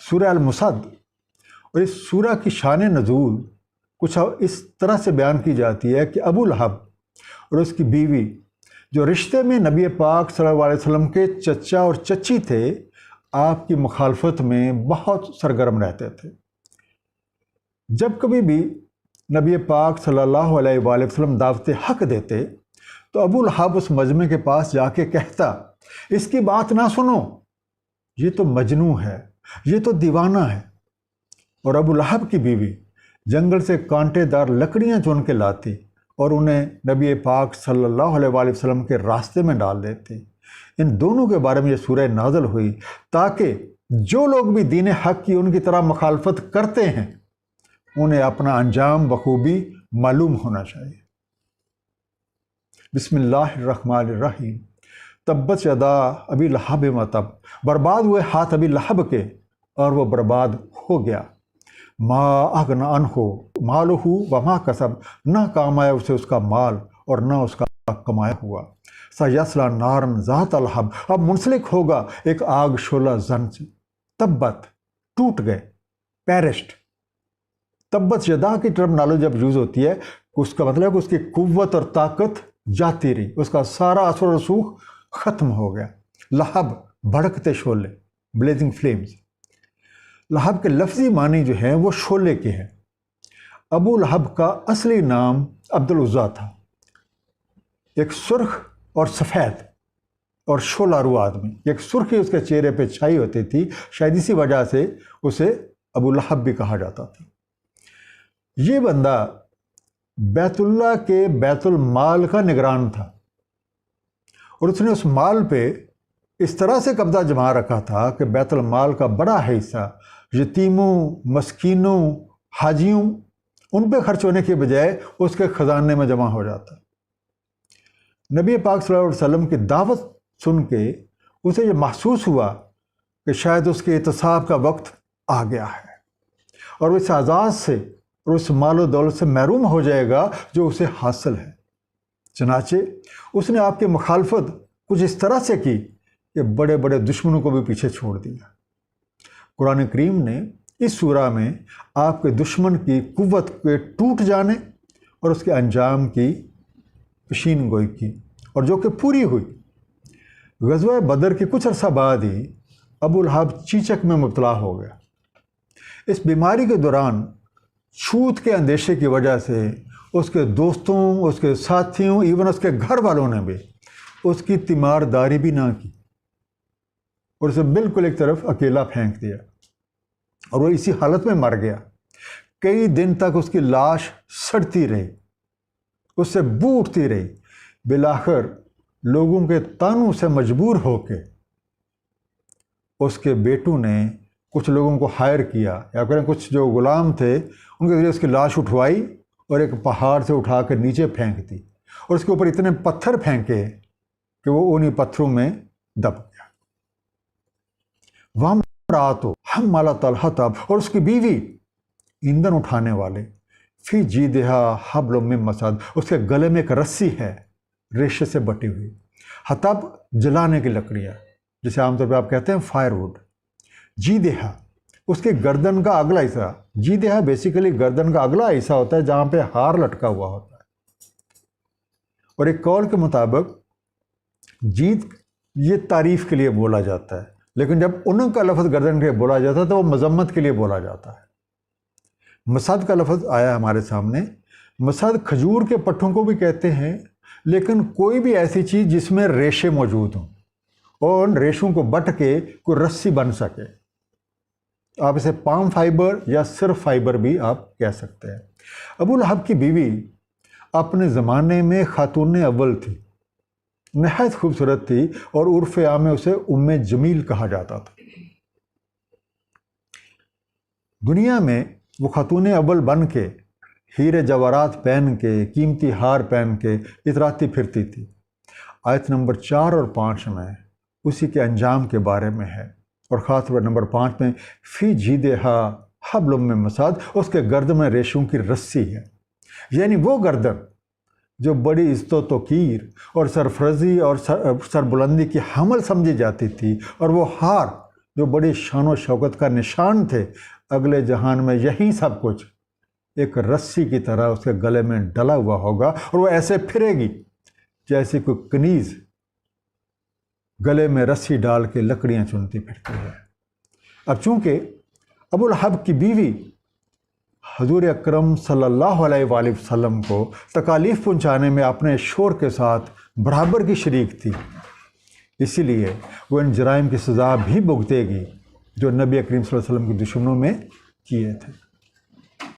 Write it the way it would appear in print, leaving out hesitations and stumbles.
سورہ المصد، اور اس سورہ کی شان نزول کچھ اس طرح سے بیان کی جاتی ہے کہ ابو لہب اور اس کی بیوی جو رشتے میں نبی پاک صلی اللہ علیہ وسلم کے چچا اور چچی تھے، آپ کی مخالفت میں بہت سرگرم رہتے تھے۔ جب کبھی بھی نبی پاک صلی اللہ علیہ وآلہ وسلم دعوت حق دیتے تو ابو لہب اس مجمع کے پاس جا کے کہتا، اس کی بات نہ سنو، یہ تو مجنون ہے، یہ تو دیوانہ ہے۔ اور ابو لہب کی بیوی جنگل سے کانٹے دار لکڑیاں چن کے لاتی اور انہیں نبی پاک صلی اللہ علیہ وآلہ وسلم کے راستے میں ڈال دیتی۔ ان دونوں کے بارے میں یہ سورہ نازل ہوئی تاکہ جو لوگ بھی دین حق کی ان کی طرح مخالفت کرتے ہیں انہیں اپنا انجام بخوبی معلوم ہونا چاہیے۔ بسم اللہ الرحمن الرحیم۔ تبت یدا ابی لہب وتب، برباد ہوئے ہاتھ ابی لہب کے اور وہ برباد ہو گیا۔ ما اغنی عنہ مالہ وما کسب، نہ کام آیا اسے اس کا مال اور نہ اس کا کمایا ہوا۔ سیصلی نارا ذات لہب، اب منسلک ہوگا ایک آگ شعلہ زن سے۔ تبت، ٹوٹ گئے، پیرشڈ۔ تبت یدا کی ٹرمنالوجی جب یوز ہوتی ہے اس کا مطلب ہے کہ اس کی قوت اور طاقت جاتی رہی، اس کا سارا اثر و رسوخ ختم ہو گیا۔ لہب، بھڑکتے شعلے، بلیزنگ فلیمز۔ لہب کے لفظی معنی جو ہیں وہ شعلے کے ہیں۔ ابو لہب کا اصلی نام عبد العزیٰ تھا، ایک سرخ اور سفید اور شعلہ رو آدمی، ایک سرخی اس کے چہرے پہ چھائی ہوتی تھی، شاید اسی وجہ سے اسے ابو لہب بھی کہا جاتا تھا۔ یہ بندہ بیت اللہ کے بیت المال کا نگران تھا اور اس نے اس مال پہ اس طرح سے قبضہ جما رکھا تھا کہ بیت المال کا بڑا حصہ یتیموں، مسکینوں، حاجیوں ان پہ خرچ ہونے کے بجائے اس کے خزانے میں جمع ہو جاتا۔ نبی پاک صلی اللہ علیہ وسلم کی دعوت سن کے اسے یہ محسوس ہوا کہ شاید اس کے احتساب کا وقت آ گیا ہے اور وہ اس اعزاز سے اور اس مال و دولت سے محروم ہو جائے گا جو اسے حاصل ہے۔ چنانچہ اس نے آپ کی مخالفت کچھ اس طرح سے کی کہ بڑے بڑے دشمنوں کو بھی پیچھے چھوڑ دیا۔ قرآن کریم نے اس سورہ میں آپ کے دشمن کی قوت کے ٹوٹ جانے اور اس کے انجام کی پیشین گوئی کی، اور جو کہ پوری ہوئی۔ غزوہ بدر کے کچھ عرصہ بعد ہی ابو لہب چیچک میں مبتلا ہو گیا۔ اس بیماری کے دوران چھوت کے اندیشے کی وجہ سے اس کے دوستوں، اس کے ساتھیوں، ایون اس کے گھر والوں نے بھی اس کی تیمارداری بھی نہ کی اور اسے بالکل ایک طرف اکیلا پھینک دیا اور وہ اسی حالت میں مر گیا۔ کئی دن تک اس کی لاش سڑتی رہی، اس سے بو اٹھتی رہی۔ بالآخر لوگوں کے تانوں سے مجبور ہو کے اس کے بیٹوں نے کچھ لوگوں کو ہائر کیا، یا پھر کچھ جو غلام تھے ان کے ذریعے اس کی لاش اٹھوائی اور ایک پہاڑ سے اٹھا کے نیچے پھینک دی اور اس کے اوپر اتنے پتھر پھینکے کہ وہ انہی پتھروں میں دب گیا۔ وامرأتہ حمالۃ الحطب، اور اس کی بیوی ایندھن اٹھانے والے، فی جیدہا حبل من مسد، اس کے گلے میں ایک رسی ہے ریشے سے بٹی ہوئی۔ حطب جلانے کی لکڑیاں، جسے عام طور پہ آپ کہتے ہیں فائر ووڈ۔ جیدہا، اس کے گردن کا اگلا حصہ۔ جیدہا بیسیکلی گردن کا اگلا حصہ ہوتا ہے جہاں پہ ہار لٹکا ہوا ہوتا ہے، اور ایک قول کے مطابق جید یہ تعریف کے لیے بولا جاتا ہے، لیکن جب انہوں کا لفظ گردن کے بولا جاتا ہے تو وہ مذمت کے لیے بولا جاتا ہے۔ مسد کا لفظ آیا ہمارے سامنے۔ مسد کھجور کے پٹھوں کو بھی کہتے ہیں، لیکن کوئی بھی ایسی چیز جس میں ریشے موجود ہوں اور ان ریشوں کو بٹ کے کوئی رسی بن سکے، آپ اسے پام فائبر یا صرف فائبر بھی آپ کہہ سکتے ہیں۔ ابو لہب کی بیوی اپنے زمانے میں خاتون اول تھی، نہایت خوبصورت تھی اور عرف عام میں اسے ام جمیل کہا جاتا تھا۔ دنیا میں وہ خاتون اول بن کے ہیرے جواہرات پہن کے، قیمتی ہار پہن کے اتراتی پھرتی تھی۔ آیت نمبر 4 اور 5 میں اسی کے انجام کے بارے میں ہے، اور خاص طور نمبر 5 میں فی جیدہا حبل من مسد، اس کے گردن میں ریشوں کی رسی ہے، یعنی وہ گردن جو بڑی عزت و توقیر اور سرفرازی اور سربلندی کی حمل سمجھی جاتی تھی، اور وہ ہار جو بڑی شان و شوکت کا نشان تھے، اگلے جہان میں یہی سب کچھ ایک رسی کی طرح اس کے گلے میں ڈلا ہوا ہوگا، اور وہ ایسے پھرے گی جیسے کوئی کنیز گلے میں رسی ڈال کے لکڑیاں چنتی پھرتی ہے۔ اب چونکہ ابو لہب کی بیوی حضور اکرم صلی اللہ علیہ وآلہ وسلم کو تکالیف پہنچانے میں اپنے شوہر کے ساتھ برابر کی شریک تھی، اسی لیے وہ ان جرائم کی سزا بھی بھگتے گی جو نبی کریم صلی اللہ علیہ وسلم کے دشمنوں میں کیے تھے۔